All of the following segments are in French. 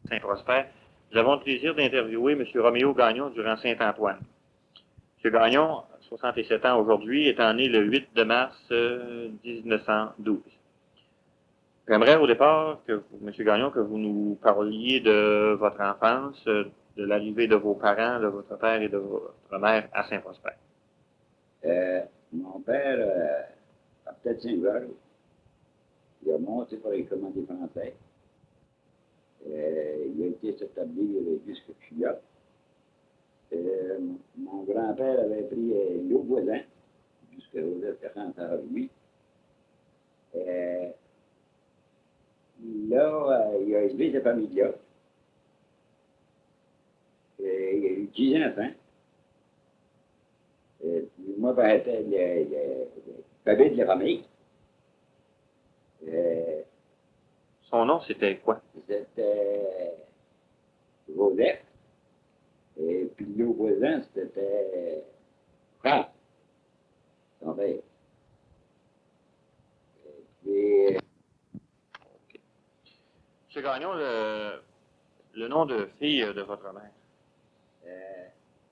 Saint-Prosper. Nous avons le plaisir d'interviewer M. Roméo Gagnon durant Saint-Antoine. M. Gagnon, 67 ans aujourd'hui, étant né le 8 de mars 1912. J'aimerais au départ, M. Gagnon, que vous nous parliez de votre enfance, de l'arrivée de vos parents, de votre père et de votre mère à Saint-Prosper. Mon père a peut-être 5 heures. Il a monté pour les commandes français. Il a été s'établir jusqu'à Cuya. Mon grand-père avait pris l'eau voisin jusqu'à Joseph 40 à lui. Là, il a élevé sa famille-là. Il a eu 10 enfants. Puis moi, j'étais le bébé de la famille. Son nom, c'était quoi? C'était Joseph. Et puis l'eau voisin, c'était Franck, son père. Et Okay. M. Gagnon, le nom de fille de votre mère?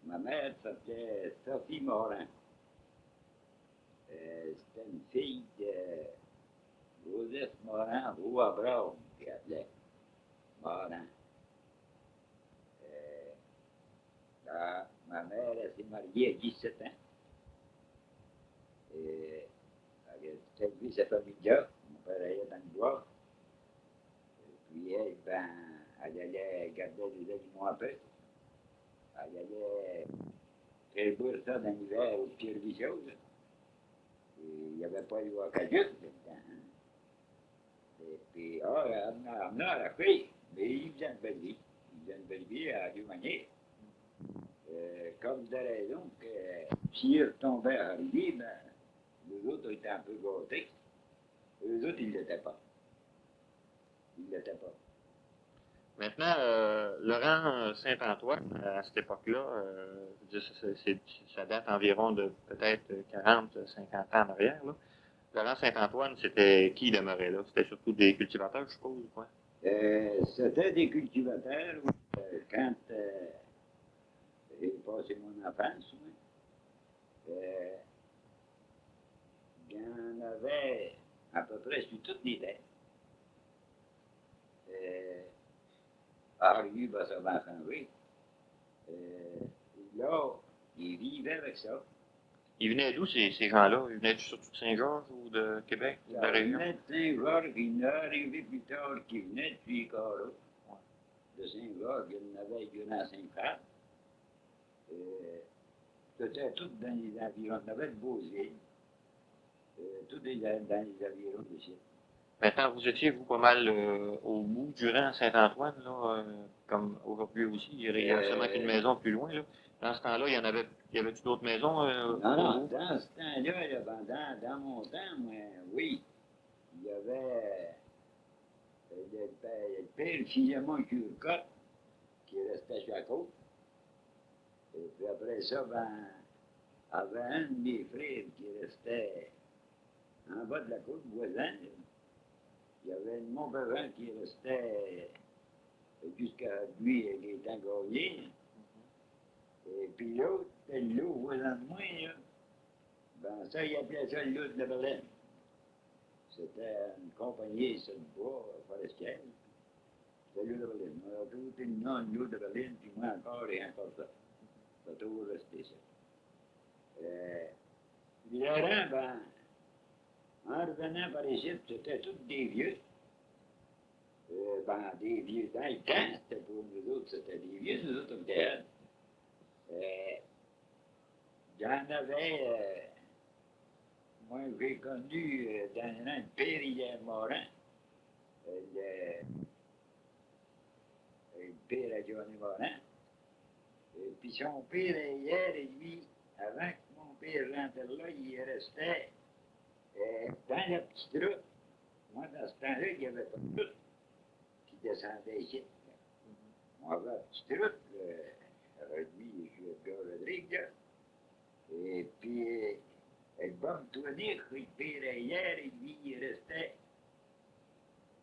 Ma mère s'appelait Sophie Morin. C'était une fille de Joseph Morin, Roy Brown, qui appelait Morin. Ma mère, elle s'est mariée à 17 ans. Et elle a élevé sa famille-là. Mon père allait dans le bois. Puis elle, ben, elle allait garder les animaux un peu. Elle allait prévoir ça dans l'hiver au pied des choses. Il n'y avait pas eu occasion dedans. Et puis, elle a la fille, mais il faisait une belle vie. Il faisait une belle vie à deux manières. Comme de raison que si il retombait à lui, ben, les autres étaient un peu gâtés. Eux autres, ils ne l'étaient pas. Ils ne l'étaient pas. Maintenant, Laurent Saint-Antoine, à cette époque-là, ça date environ de peut-être 40, 50 ans en arrière. Là. Laurent Saint-Antoine, c'était qui demeurait là? C'était surtout des cultivateurs, je suppose, ou quoi? C'était des cultivateurs. Quand j'ai passé mon enfance, il y en avait à peu près sur toutes les terres. Lui, ben, ça va changer. Là, il vivait avec ça. Ils venaient d'où, ces gens-là? Ils venaient surtout de Saint-Georges ou de Québec, ou de la région? Il venait de Saint-Georges, il est arrivé plus tard qu'il venait de Puy-Carreau. De Saint-Georges, il y en avait durant Saint-Frat. C'était tout dans les environs. On avait de Beauzile. Tout dans les environs d'ici. Maintenant, vous étiez, vous, pas mal au bout, durant Saint-Antoine, là, comme aujourd'hui aussi. Il y avait seulement qu'une maison plus loin, là. Dans ce temps-là, il y avait-tu d'autres maisons? Non, dans ce temps-là, dans mon temps, moi, oui, il y avait le père Filemon Curcotte qui restait sur la côte. Et puis après ça, ben, avait un de mes frères qui restait en bas de la côte, voisin. Il y avait mon besoin qui restait jusqu'à lui, il était engagé. Et puis l'autre, c'était l'eau voisin de moi, là. Ben, ça, il appelait ça l'eau de Berlin. C'était une compagnie sur le bois forestier. C'était l'eau de Berlin. On a toujours été le nom de l'eau de Berlin, puis moi encore et encore ça. Ça a toujours resté ça. Les rangs, ben, en revenant par ici, c'était tous des vieux. Ben, des vieux. Dans le temps, c'était pour nous autres, c'était des vieux, nous autres, on était il y en avait, moi j'ai connu dans un père Morin, le père à Johnny Morin. Puis son père hier, lui, avant que mon père rentre là, il restait dans la petite route. Moi, dans ce temps-là, il n'y avait pas de route qui descendait ici. On avait la petite route, lui, je suis Edgar Rodrigue, et puis, elle va me tourner, le père hier, et lui, il restait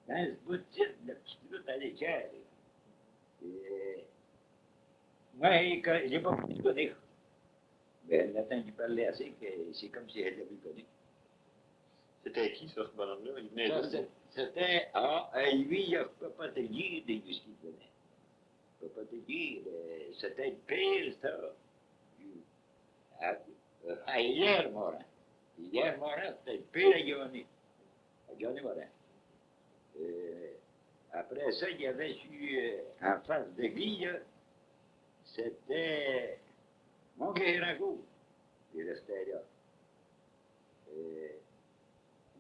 dans ce bout de site, la petite route à l'échelle. Et, moi, je n'ai pas pu le connaître. Mais elle a entendu parler assez que c'est comme si elle l'avait connu. C'était qui, ça, ce bonhomme-là? Il venait Ça, d'où? c'était, lui, il ne peut pas te dire de ce qu'il venait. Je ne peux pas te dire, c'était une pile, ça. À hier, Morin. Hier, Morin, c'était une pile à Johnny Morin. Après ça, il y avait en face de Guy, c'était mon Guérancourt. Il restait là.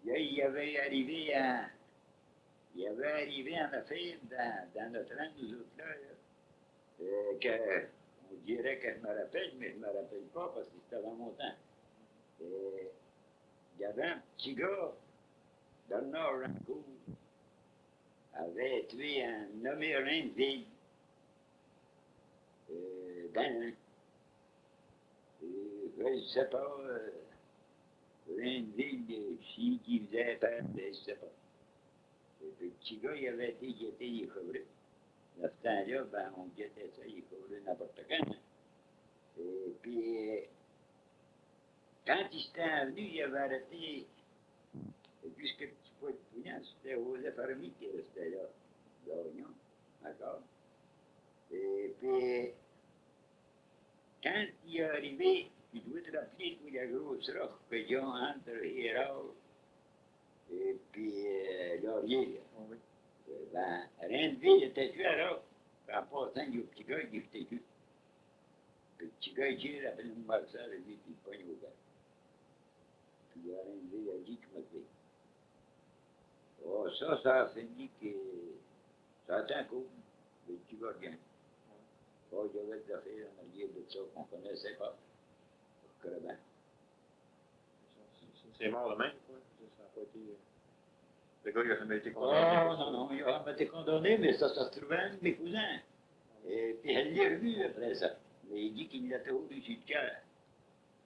Il y avait arrivé en affaire dans notre rang, nous autres là, on dirait que je me rappelle, mais je ne me rappelle pas parce que c'était avant mon temps. Il y avait un petit gars dans le Nord Rancourt, avait tué un nommé Rainville dans je ne sais pas, Rainville, qui faisait faire, je ne sais pas. Le petit gars, il avait été guetté, il est couvert. Dans ce temps-là, ben, on guettait ça, il est couvert n'importe quand. Et puis, quand il s'était venu, il avait arrêté, puisque le petit poids de Pouillan, c'était Joseph Army qui restait là, d'Orignon, d'accord? Et puis, quand il est arrivé, il doit te rappeler toute la grosse roche que j'ai entre Hérard et puis Laurier. Oui. Ben, Rainville était tué à roche. En passant, il y a un petit gars qui était tué. Le petit gars, il tire après le Marcel, lui, puis il pogne au gars. Puis Rainville a dit, tu m'as tué. Oh, ça a fini que ça a été un coup. Le petit gars vient. Oh, il y avait des affaires en arrière de ça qu'on ne connaissait pas. Crevant. C'est mort de même, quoi. Ça n'a pas été. Le gars, il n'a jamais été condamné. Oh, non, il n'a jamais été condamné, mais ça se trouvait un de mes cousins. Et puis elle l'a revu après ça. Mais il dit qu'il l'a trouvé sur le cœur.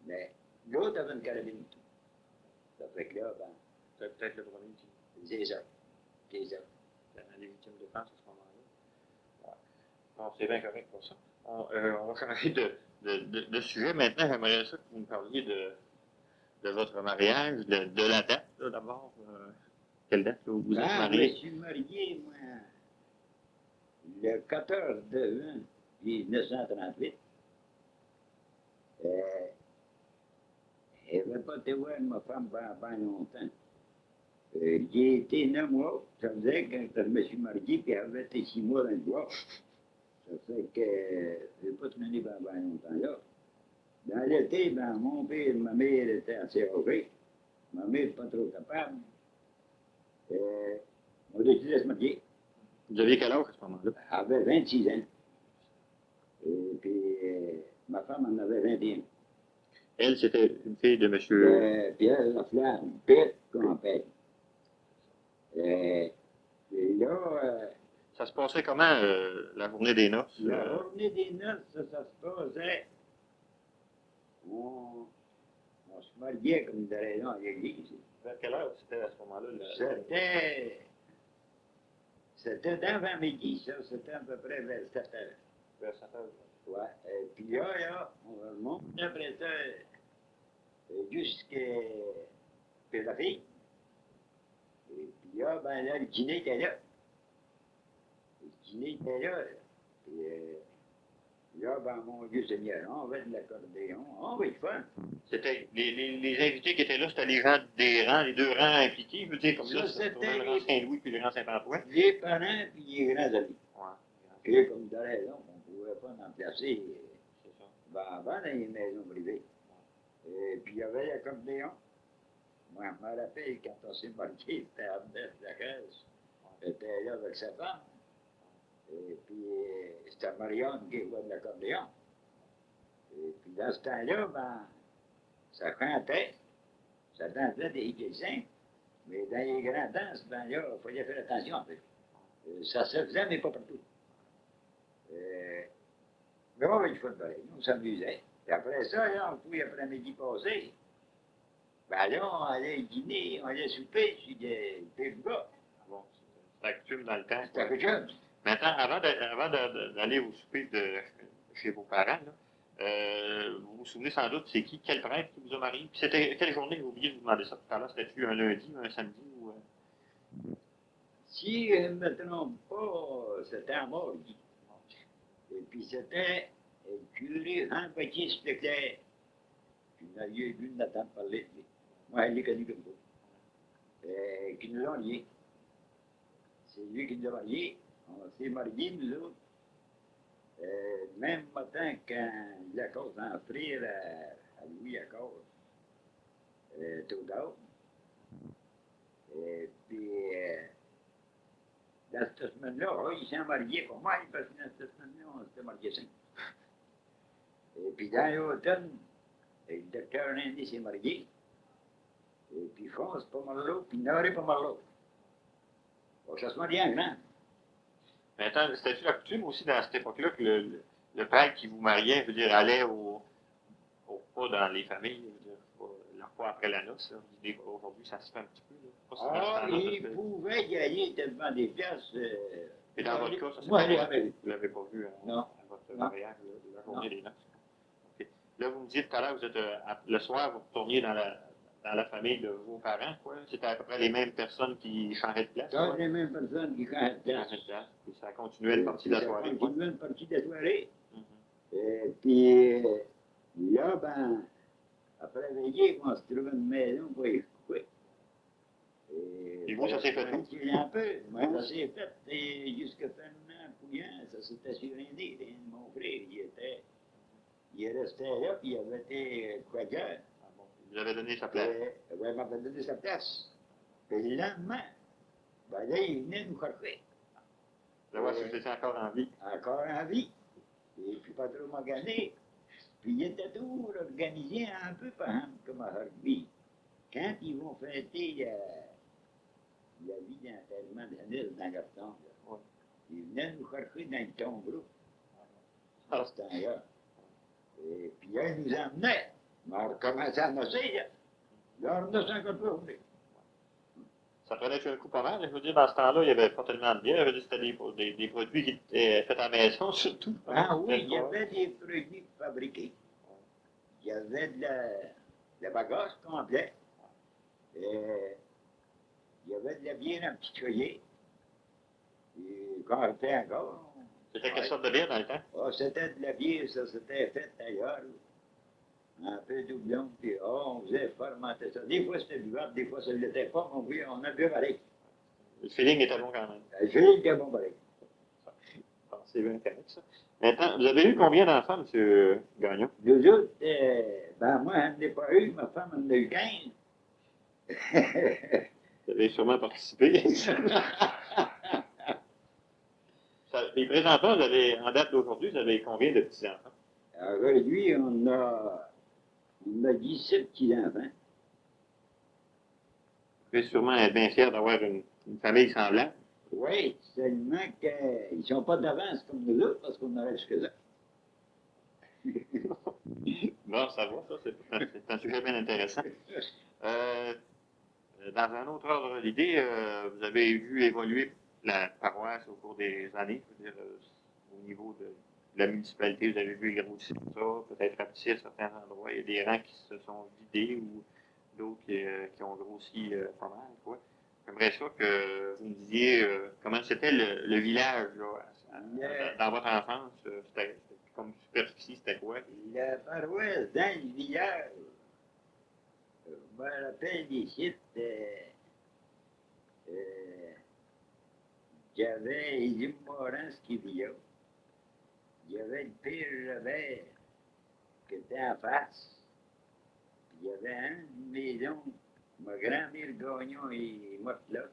Mais l'autre avait une carabine. Ça fait que là, ben. C'est peut-être le premier qui. C'est ça. C'est ça. Dans les victimes de défense à ce moment-là. Ouais. Bon, c'est bien correct pour ça. On va changer de sujet. Maintenant, j'aimerais ça que vous me parliez de votre mariage, de la date, là, d'abord. Quelle date que vous vous êtes marié? Je suis marié, moi, le 14 de juin 1938. Je ne vais pas te voir ma femme pendant longtemps. J'ai été 9 mois, ça faisait quand je me suis marié, puis elle avait été 6 mois dans le bois. Ça fait que je n'ai pas tenu pendant longtemps là. Dans l'été, ben, mon père et ma mère étaient assez âgés. Ma mère pas trop capable. On a décidé de se marier. Vous aviez quel âge à ce moment-là? Elle avait 26 ans. Et puis, ma femme en avait 21. Elle, c'était une fille de monsieur. Pierre Laflamme, Père Campbell. Et là, Ça se passait comment, la journée des noces? la journée des noces, ça se passait. On se mariait comme de raison à l'église. Vers quelle heure c'était à ce moment-là? C'était d'avant-midi, ça. C'était à peu près vers 7 heures. Vers 7 heures. Ouais. Et puis là, on remonte après ça jusqu'à la fille. Et puis là, ben là, le dîner était là. Le dîner était là. Et là, ben mon Dieu Seigneur, on va de l'accordéon, on va être fun. C'était les invités qui étaient là, c'était les gens des rangs, les deux rangs impliqués, je veux dire, comme Ça, là, c'était le rang Saint-Louis puis le rang Saint-Antoine. Les parents puis les grands amis. Ouais. Et comme de raison, on ne pouvait pas en placer C'est ça. ben, avant dans les maisons privées. Et puis il y avait l'accordéon. Moi, je me rappelle quand on s'est marié, c'était Abdel Lacaisse. J'étais là avec sa femme. Et puis c'était Marianne qui jouait de l'accordéon. Et puis dans ce temps-là, ben, ça chantait. Ça dansait des guessins. Mais dans les grands danses, ben là, il fallait faire attention. Ça se faisait, mais pas partout. Mais on avait du fun pareil, on s'amusait. Et après ça, là, on pouvait après-midi passer. Ben là, on allait dîner, on allait souper sur des gars. Bon, c'était coutume dans le temps. C'était quelque chose. Maintenant, d'aller au souper chez vos parents, là, vous vous souvenez sans doute, c'est quel prêtre qui vous a marié? Puis c'était quelle journée? J'ai oublié de vous demander ça tout à l'heure. C'était-tu un lundi, un samedi ou... Si je ne me trompe pas, c'était à Morgy. Et puis c'était le curé Jean-Baptiste Leclerc. Puis vous aviez vu Nathan parler de lui. Moi, je l'ai connu comme ça. Qui nous ont liés. C'est lui qui nous a mariés. On s'est mariés, nous autres. Même matin, quand il a cause en frère à Louis à cause, tout d'abord. Et puis, dans cette semaine-là, il s'est marié pour moi, parce que dans cette semaine-là, on s'était marié cinq. Et puis, dans l'automne, le docteur Lindy s'est marié. Et puis, France, pas mal l'autre, puis Noré, pas mal l'autre. Bon, ça se marie en grand. Maintenant, c'était-tu la coutume aussi dans cette époque-là que le prêtre qui vous mariait, je veux dire, allait pas dans les familles, je veux dire, leur pas après la noce, là. Aujourd'hui, ça se fait un petit peu, là. Pas si dans ce temps-là, ça se Il fait. pouvait y aller devant des pièces. Et dans votre cas, ça s'est moi, pas je passé. l'avais. Vous l'avez pas vu Non. à votre Non. mariage, la journée des noces. OK. Là, vous me dites tout à l'heure, vous êtes, le soir, vous retourniez dans la famille de vos parents, quoi. C'était à peu près les mêmes personnes qui changeaient de place. Toutes les mêmes personnes qui changeaient de place. Changeaient de place. Puis ça continuait une partie de la soirée. Ça continuait une partie de la soirée. Mhm. Et puis, là, ben, après veiller, on se trouvait une maison pour y couper. Et vous, ça s'est fait où? Un peu. Moi, ça s'est fait. Et jusqu'à Fernand Pouillant, ça s'était surindé. Mon frère, il restait là, puis il avait été quaqueur. Ah bon. Vous avez donné sa place. Oui, il m'avait donné sa place. Puis le lendemain, ben là, il venait nous chercher. Je vois si vous étiez encore en vie. Encore en vie. Et puis pas trop magané. Puis il était tout organisé un peu, par exemple, comme à Rugby. Quand ils vont fêter la vie d'enterrement d'Anil dans Garton, Ouais. ils venaient nous chercher dans le tombeau. Ah. À ce temps-là. Et puis là, ils nous emmenaient. Mais on recommençait à nocer, là. Là, on noce encore pas revenu. Ça prenait un coup pas mal. Je veux dire, dans ce temps-là, il n'y avait pas tellement de bière. Je veux dire, c'était des produits qui étaient faits à la maison, surtout. Ah oui, il y avait des produits fabriqués. Il y avait de la bagasse complète. Et il y avait de la bière en petit collier. Et quand on était encore. C'était quelle sorte de bière dans le temps? Oh, c'était de la bière, ça, c'était fait ailleurs. Un peu doublon, puis on faisait fermenter ça. Des fois c'était buvable, des fois ça ne l'était pas, mais on a bu pareil. Le feeling était bon quand même. Le feeling était bon pareil. C'est bien correct, ça. Maintenant, vous avez eu combien d'enfants, M. Gagnon? Nous autres, ben moi, je n'en ai pas eu, ma femme en a eu 15. Vous avez sûrement participé. Et présentement, en date d'aujourd'hui, vous avez combien de petits-enfants? Aujourd'hui, on a 17 petits-enfants. Vous êtes sûrement être bien fier d'avoir une famille semblable. Oui, seulement qu'ils ne sont pas d'avance comme nous autres, parce qu'on aurait jusque là. Bon, ça va, ça, c'est un sujet bien intéressant. Dans un autre ordre d'idée, vous avez vu évoluer la paroisse au cours des années, je veux dire, au niveau de la municipalité, vous avez vu grossir ça, peut-être rapetisser à certains endroits. Il y a des rangs qui se sont vidés ou d'autres qui ont grossi pas mal, quoi. J'aimerais ça que vous me disiez comment c'était le village là, dans votre enfance. C'était comme superficie, c'était quoi? La paroisse dans le village, je me rappelle des sites, il y avait Élie Morance qui vivait. Il y avait le père Robert qui était en face. Puis il y avait une maison, ma grand-mère Gagnon est morte là,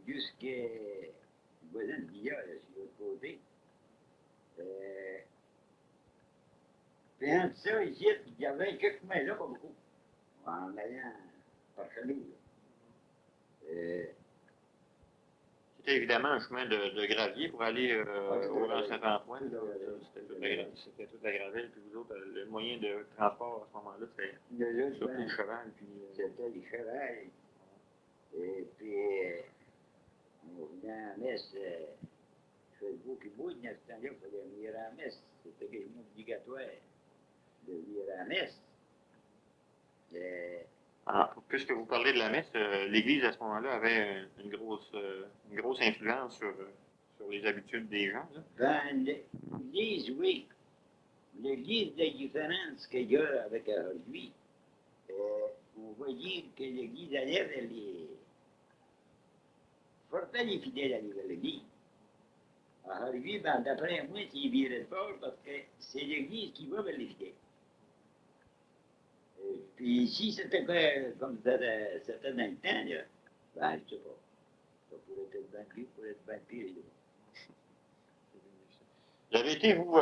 jusqu'à voisin de Billard, sur l'autre côté. Puis entre ça, ici, il y avait quelques maisons, pas beaucoup, en allant par chez nous. C'était évidemment un chemin de gravier pour aller au Grand Saint-Antoine. C'était toute la gravelle, puis vous autres, le moyen de transport à ce moment-là, c'était surtout le cheval. C'était le cheval. Et puis, on venait en messe fait beaucoup de bruit, dans ce temps-là, il fallait venir à la messe. C'était quasiment obligatoire de venir à la messe. Puisque vous parlez de la messe, l'Église à ce moment-là avait une grosse influence sur les habitudes des gens. Là. Ben, l'Église, oui. L'Église, la différence qu'il y a avec aujourd'hui, on va dire que l'Église allait vers les... Pourtant, les fidèles allaient vers l'Église. Aujourd'hui, ben, d'après moi, c'est viré de bord parce que c'est l'Église qui va vers les fidèles. Puis si c'était comme c'était dans le temps, là, ben, je sais pas. Ça pourrait être bien pire, pourrait être bien pire. Vous avez été, vous,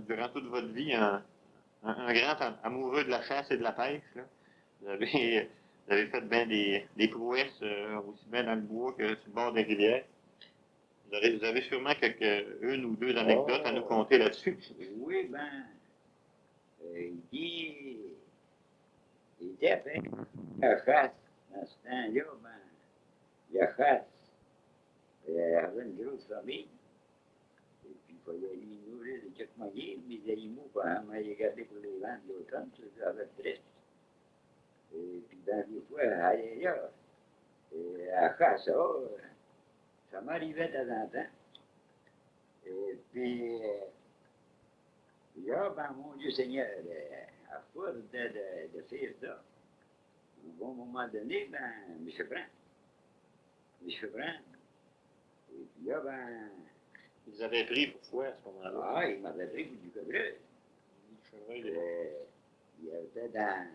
durant toute votre vie, un grand amoureux de la chasse et de la pêche. Là. Vous avez fait bien des prouesses, aussi bien dans le bois que sur le bord des rivières. Vous avez sûrement une ou deux anecdotes à nous conter là-dessus. Oui, ben, il était fait la chasse. Dans ce temps-là, ben, la chasse avait une grosse famille. Et puis, il fallait lui nourrir de chaque manière. Les animaux, ben, on les gardait pour les vendre l'automne, ça avait triste. Et puis, ben, des fois, aller là, et à la chasse, ça m'arrivait de temps en temps. Et puis, là, ben, mon Dieu Seigneur, à force de faire ça, à un bon moment donné, ben, je prends. Et puis là, ben, Ils avaient pris pourquoi à ce moment-là? il m'avait pris pour du chevreuil. Il était dans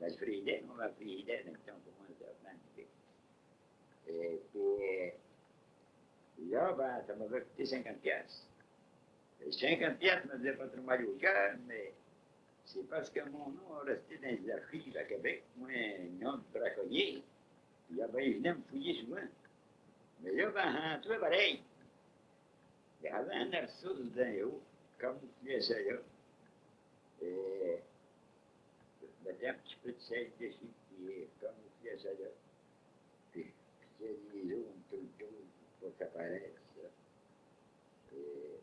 le frilet, on va frilet, donc on commence à prendre du pic. Et puis là, ben, ça m'avait coûté 50 piastres. Et 50 piastres me faisait pas trop mal au cœur, mais c'est parce que mon nom est resté dans les archives à Québec, moi, un nom de braconnier. Puis là, ben, il venait me fouiller souvent. Mais là, ben, toi, pareil. Il y avait un arceau d'un haut, comme vous pouvez ça là. Et je mettais un petit peu de sel dessus, puis comme vous pouvez ça là. Puis j'ai mis les eaux tout le tour pour que ça paraisse. Et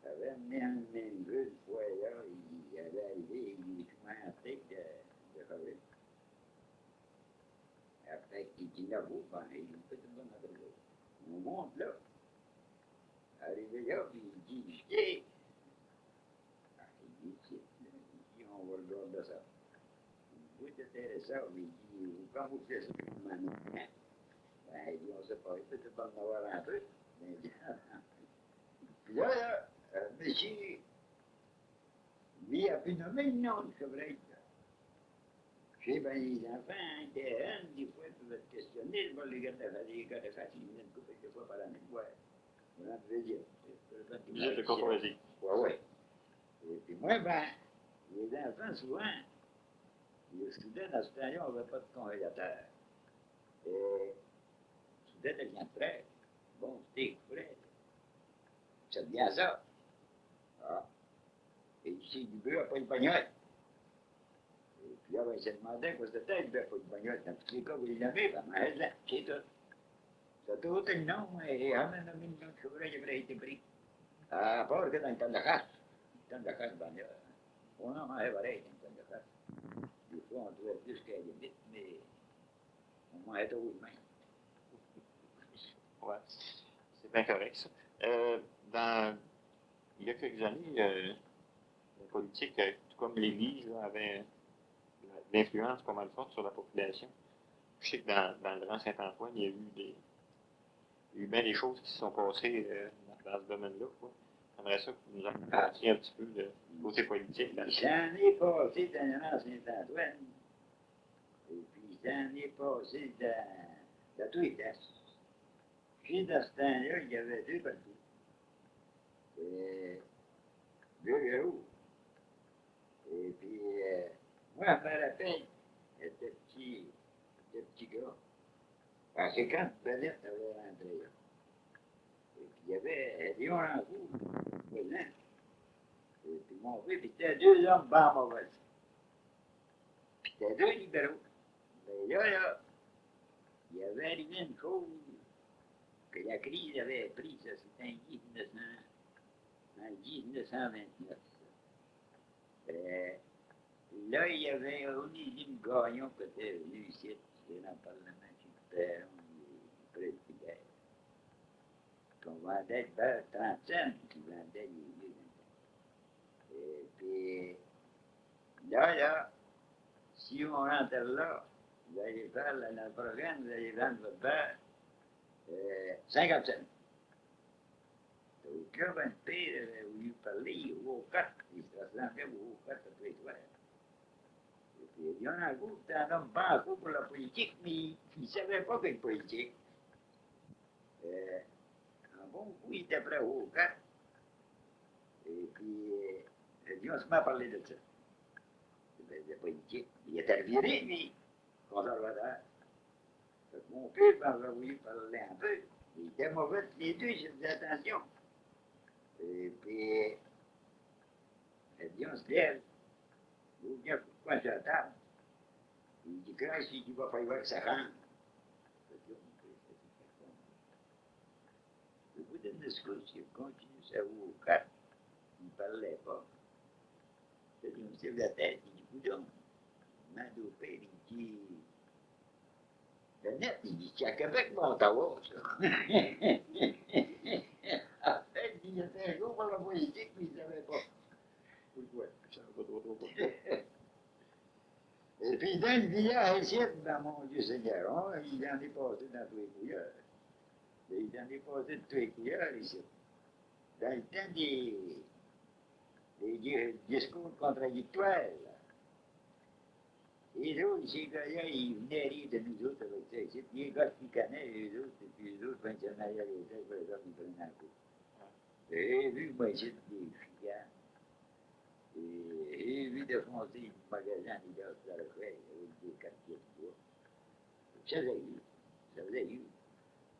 j'avais amené un vœu une fois là, il avait arrivé, il est tout manté de faveur. Après qu'il dit là, vous, ben, il me fait une bonne adresse. On monte là. Arrivé là, puis il dit, viens. Il dit, on va regarder ça. Il dit, intéressant, mais il dit, quand vous faites ça, maintenant, ben, il dit, on ne sait pas, il peut pas en avoir un peu. Mais, puis là, monsieur, lui a pu nommer le nom de chevreuil. Je sais, ben, les enfants, étaient jeunes, des fois, ils peuvent être questionnés, bon, les gars de face, ils viennent couper deux fois par année, ouais. Voilà, je veux dire. Vous êtes de Courtoisie. Oui. Et puis moi, ben, les enfants, souvent, les students, dans ce temps-là, on n'avait pas de congélateur. Et soudain, ça devient frais. Bon steak frais. Ça devient ça. Ah. Et ici, du beurre, pas une bagnole. Et puis là, ben, il s'est demandé quoi c'était, du beurre, pas une bagnole. Dans tous les cas, vous les nommez, ben, là, c'est tout. Ça a tout le nom, et on a nommé le nom de chevreuil, il avait été pris. À part que dans le temps de la chasse. Le temps de la chasse, ben, on en avait pareil dans le temps de la chasse. Des fois, on trouvait plus qu'à la limite, mais on mangeait trop de main. Ouais, c'est bien correct, ça. Il y a quelques années, la politique, tout comme l'Église, là, avait l'influence pas mal forte sur la population. Je sais que dans le Grand Saint-Antoine, il y a eu bien des choses qui se sont passées dans ce domaine-là. J'aimerais ça que vous nous en parliez un petit peu du côté politique. J'en ai passé dans le Grand Saint-Antoine, et puis j'en ai passé dans tous les places. Puis dans ce temps-là, il y avait deux partout. Deux héros. Et puis, moi, je me rappelle, j'étais petit gars. Parce que quand Bennett avait rentré là, et puis il y avait Léon Rancourt, présent, et puis mon frère, puis c'était deux hommes bien mauvais. Puis c'était deux libéraux. Mais là, il y avait arrivé une chose, que la crise avait pris, ça c'était en 1929. Euh, Là, il y avait Onésime Gagnon qui était venu ici, c'était dans le Parlement qui Perron, le président, qu'on vendait de beurre 30 cents, qui vendait les vieux. Et puis, là, si on rentre là, vous allez faire le programme, vous allez vendre votre beurre 50 cents. Donc là, ben, père avait voulu parler au quatre, il se ressemblait au quatre après toi. Et puis, il y en a un groupe, c'est un homme pas beaucoup pour la politique, mais il ne savait pas quelle politique. Un bon coup, il était prêt au quatre. Et puis, on se met à parler de ça. De politique. Il était viré, lui, conservateur. Fait que mon père m'avait voulu parler un peu. Il était mauvais tous les deux, j'ai fait attention. Et puis, on se lève. Il dit, pourquoi je table? Il dit, que si tu vas faire voir que ça rentre. Au bout d'une discussion, il continue ça au quatre. Il ne parlait pas. Il me lève la tête, il dit, coudonc, il m'a dopé, il dit, le net, il dit, c'est à Québec, mon Ottawa, ça. En fait, il était un jour pour la politique, mais il ne savait pas. Pourquoi? Je ne savais pas trop. Et puis, dans le village, ici, dans mon Dieu Seigneur, il en est passé dans tous les couilleurs. Il en est passé de tous les couilleurs, ici. Dans le temps des discours contradictoires, là. Les autres, ces gars-là, ils venaient rire de nous autres avec ça ici. Puis les gars qui connaissent les autres, et puis les autres, quand ils en allaient à l'hôtel, par exemple, ils prenaient un coup. J'ai vu, moi, ici, des figures. Et j'ai vu défoncer le magasin des gars dans le frais, avec des quartiers de bois. Ça, j'ai vu. Ça, j'ai vu.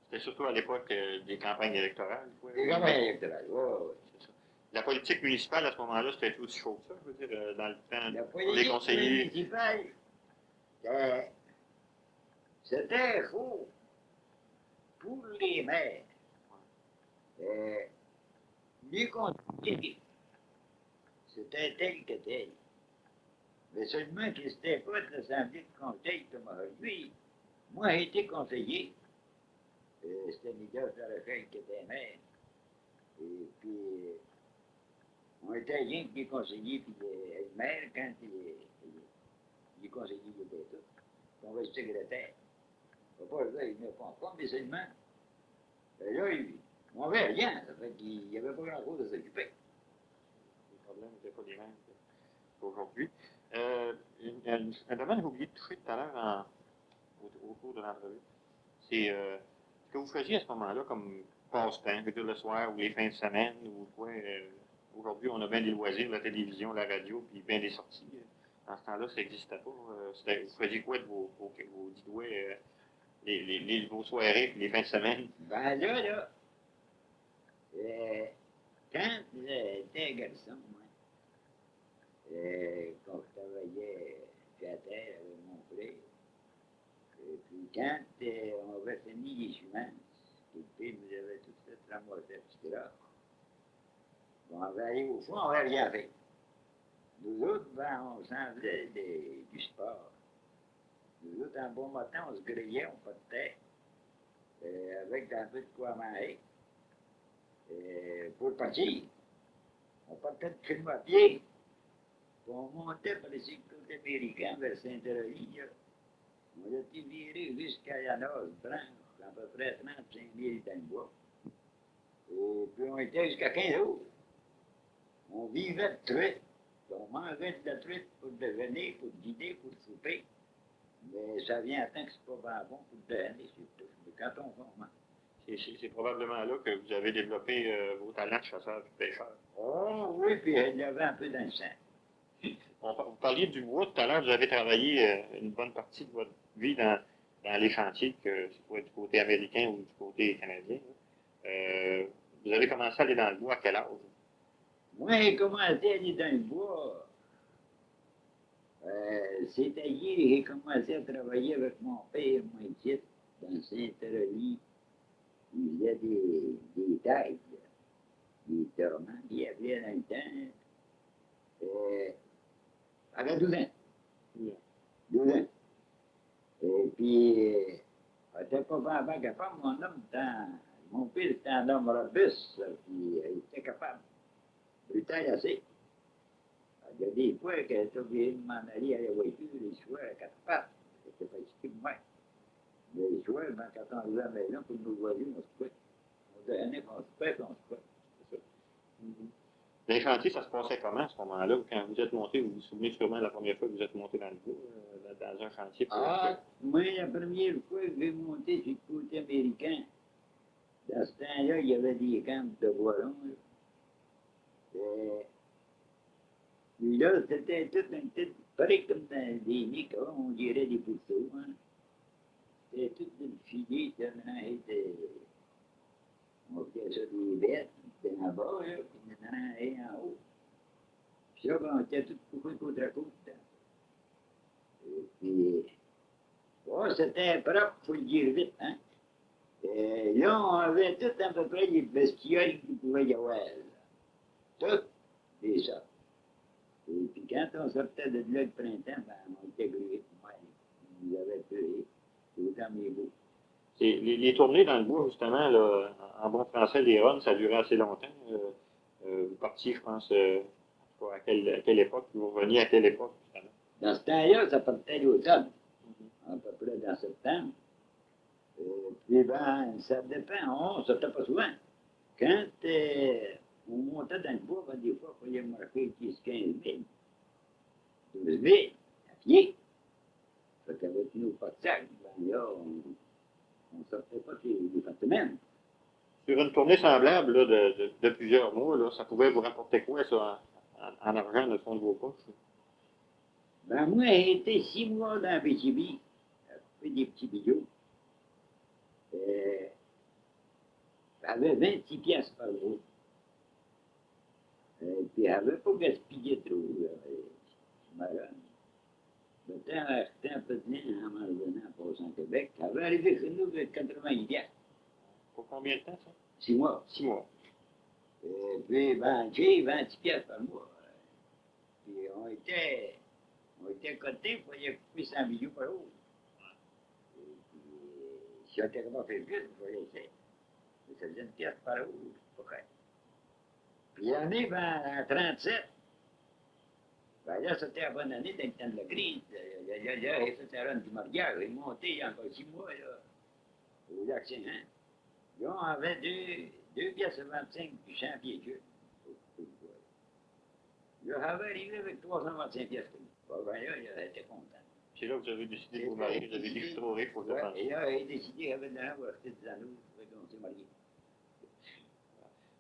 C'était surtout à l'époque des campagnes électorales. Quoi. Des campagnes électorales, oui. C'est ça. La politique municipale, à ce moment-là, c'était aussi chaud que ça, je veux dire, dans le temps, La pour les politique conseillers. municipale, c'était faux pour les maires. Les conseillers, c'était tel que tel. Mais seulement que c'était pas de l'Assemblée de conseil comme aujourd'hui. Moi, j'ai été conseiller. C'était Miguel Sarafel qui était maire. Et puis, on était rien que des conseillers, puis le maire, quand les conseillers étaient tous. On va être secrétaire. On va pas le dire, il ne pense pas, mais seulement. Là, on n'avait rien. Ça fait qu'il n'y avait pas grand-chose à s'occuper. Les problèmes n'étaient pas les mêmes qu'aujourd'hui. Un domaine que j'ai oublié de toucher tout à l'heure au cours de l'entrevue, c'est ce que vous faisiez à ce moment-là comme passe-temps, je veux dire le soir ou les fins de semaine ou quoi. Aujourd'hui, on a bien des loisirs, la télévision, la radio, puis bien des sorties. Dans ce temps-là, ça n'existait pas. Vous faisiez quoi de vos didouets, vos soirées, puis les fins de semaine? Ben là, quand j'étais garçon, moi, quand je travaillais à terre avec mon frère, et puis quand on avait fini les semences, que le père nous avait tout fait ramasser, etc., on avait allé au fond, on n'avait rien fait. Nous autres, ben, on s'en faisait du sport. Nous autres, un bon matin, on se grillait, on partait, avec un peu de quoi manger, pour partir. On partait de crime à pied, puis on montait par les côtés américains vers Saint-Héroïne. On a été viré jusqu'à Yanos, Branche, à peu près 35 000 dans le bois. Et puis on était jusqu'à 15 jours. On vivait de truite. On mangeait de la truite pour déjeuner, pour dîner, pour souper. Mais ça vient à temps que c'est pas bon pour déjeuner, surtout. Mais quand on mange. C'est probablement là que vous avez développé vos talents de chasseur et de pêcheur. Oh oui, puis il y avait un peu d'instinct. Vous parliez du bois tout à l'heure, vous avez travaillé une bonne partie de votre vie dans les chantiers, que ce soit du côté américain ou du côté canadien. Vous avez commencé à aller dans le bois à quel âge? Moi, j'ai commencé à aller dans le bois. C'est-à-dire, j'ai commencé à travailler avec mon père, moi, ici, dans Saint-Héroïne. il faisait des têtes, des tourments, il y avait dans le temps, avait 12 ans. 12 ans. Et puis, on n'était pas vraiment capable, mon père était un homme robuste, puis il était capable. Brutal assez. Il y a des fois que j'étais obligé de m'en aller à la voiture, les soirs à 4 pattes. C'était fatigué de moi. Les soirs, quand on arrivait à la maison, pour nous voir, on se couche. On donnait qu'on se couche, on se couche. C'est ça. Les chantiers, ça se passait comment à ce moment-là? Quand vous êtes monté, vous vous souvenez sûrement de la première fois que vous êtes monté dans le bois, dans un chantier? Moi, la première fois que j'ai monté sur le côté américain, dans ce temps-là, il y avait des camps de bois-longs. Puis là, c'était tout un petit, pareil comme dans des micros, on dirait des pousseaux. Hein. C'était tout une filée, maintenant, on faisait ça des bêtes, c'était en bas, là, puis maintenant, et en haut. Puis là, ben, on était tous couchés côte à côte. Et puis, oh, c'était propre, il faut le dire vite, hein. Et là, on avait tout à peu près les bestioles qu'il pouvait y avoir. Tout, et ça. Et puis quand on sortait de là le printemps, ben, on était grillés. Ouais, on nous avait tués. Autant mes beaux. Les tournées dans le bois, justement, là, en bon français, les runs, ça durait assez longtemps. Vous partiez, je pense, à quelle époque, vous reveniez à quelle époque, justement? Dans ce temps-là, ça partait l'automne, à peu près dans septembre. Puis ben, ça dépend, on ne sortait pas souvent. Quand on montait dans le bois, ben, des fois, il fallait marquer 10-15 000, 12 000, à pied. Fait qu'avec nos pas de sac, ben là, on ne sortait pas les fins de semaine. Sur une tournée semblable là, de plusieurs mois, là, ça pouvait vous rapporter quoi, ça, en argent, dans le fond de vos poches? Ben moi, j'ai été 6 mois dans la BTB, fait des petits bijoux. J'avais 26 piastres par jour. Puis j'avais pas gaspillé trop. Malade. Le temps restait un peu de temps en m'en revenant en passant au Québec. J'avais arrivé chez nous avec 80 piastres. Pour combien de temps, ça? 6 mois. 6 mois. Puis ben, j'ai 26 piastres par mois. Puis on était cotés, il fallait couper 100 bijoux par jour. Et puis, si on était capable de faire plus, il fallait essayer. Ça faisait une pièce par jour, c'est pas correct. Puis l'année, ben, en 37, ben là, c'était la bonne année dans le temps de la crise. Là, c'était un run du mariage. Il est monté il y a encore 6 mois, là, au lac Saint-Jean. Là, on avait 2 pièces 25 puis 100 pieds de jeu. Là, j'avais arrivé avec 325 pièces. Bon, ben là, il était content. C'est là que vous avez décidé de vous marier, vous avez dit que je suis trop riche pour le faire. Et là, il a décidé qu'il avait de l'argent pour acheter des anneaux, on s'est mariés.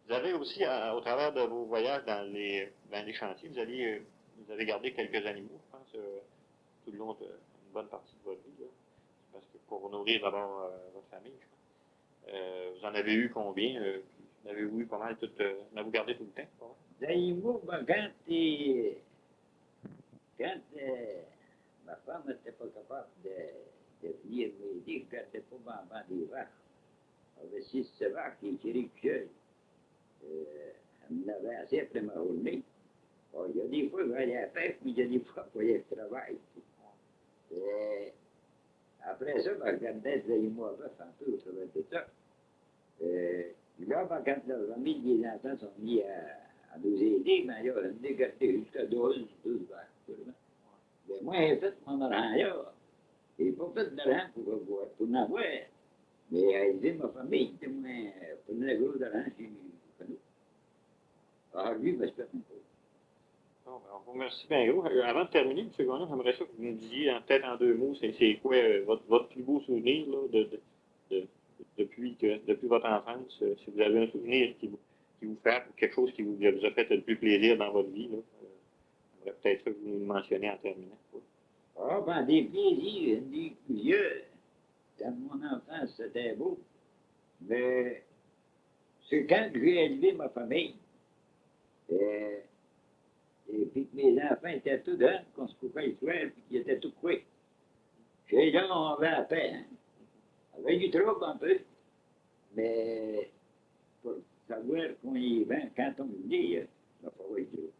Vous avez aussi, au travers de vos voyages dans les chantiers, vous avez gardé quelques animaux, je pense, tout le long d'une bonne partie de votre vie, là. Parce que pour nourrir d'abord votre famille, je pense. Vous en avez eu combien? Vous en avez eu pas mal, en avez-vous gardé tout le temps? Pas mal? Des animaux, ben, quand ma femme n'était pas capable de venir m'aider, je ne gardais pas vraiment des vaches. Il y avait 6 vaches qui étaient récupérées. Elle m'en avait assez après ma journée. Bon, il y a des fois, je vais aller à la pêche, mais il y a des fois, il fallait que je travaille. Après ça, ben, je gardais des animaux à bœuf un peu au travers de ça. Là, ben, quand la famille des enfants sont mis à nous aider, ben là, on a gardé jusqu'à 12 vaches. Mais moi, j'ai fait mon argent là. J'ai pas fait d'argent pour en avoir. Mais aider ma famille, c'était moins, pour le gros d'argent chez nous. Alors lui, ben, je peux pas. Bon, ben, on vous remercie bien gros. Avant de terminer, M. Gagnon, j'aimerais ça que vous nous disiez, peut-être en 2 mots, c'est quoi votre plus beau souvenir là, depuis votre enfance? Si vous avez un souvenir qui vous frappe, quelque chose qui vous a fait le plus plaisir dans votre vie, là, j'aimerais peut-être ça que vous nous le mentionniez en terminant. Ah, ben, des plaisirs, des plusieurs. Dans mon enfance, c'était beau. Mais c'est quand j'ai élevé ma famille, et puis que mes enfants étaient tous jeunes, qu'on se couchait le soir, puis qu'ils étaient tout coués. Chez là, on avait la paix, hein. Avec du trouble un peu. Mais pour savoir qu'on y va, quand on le dit, ça va pas être dur.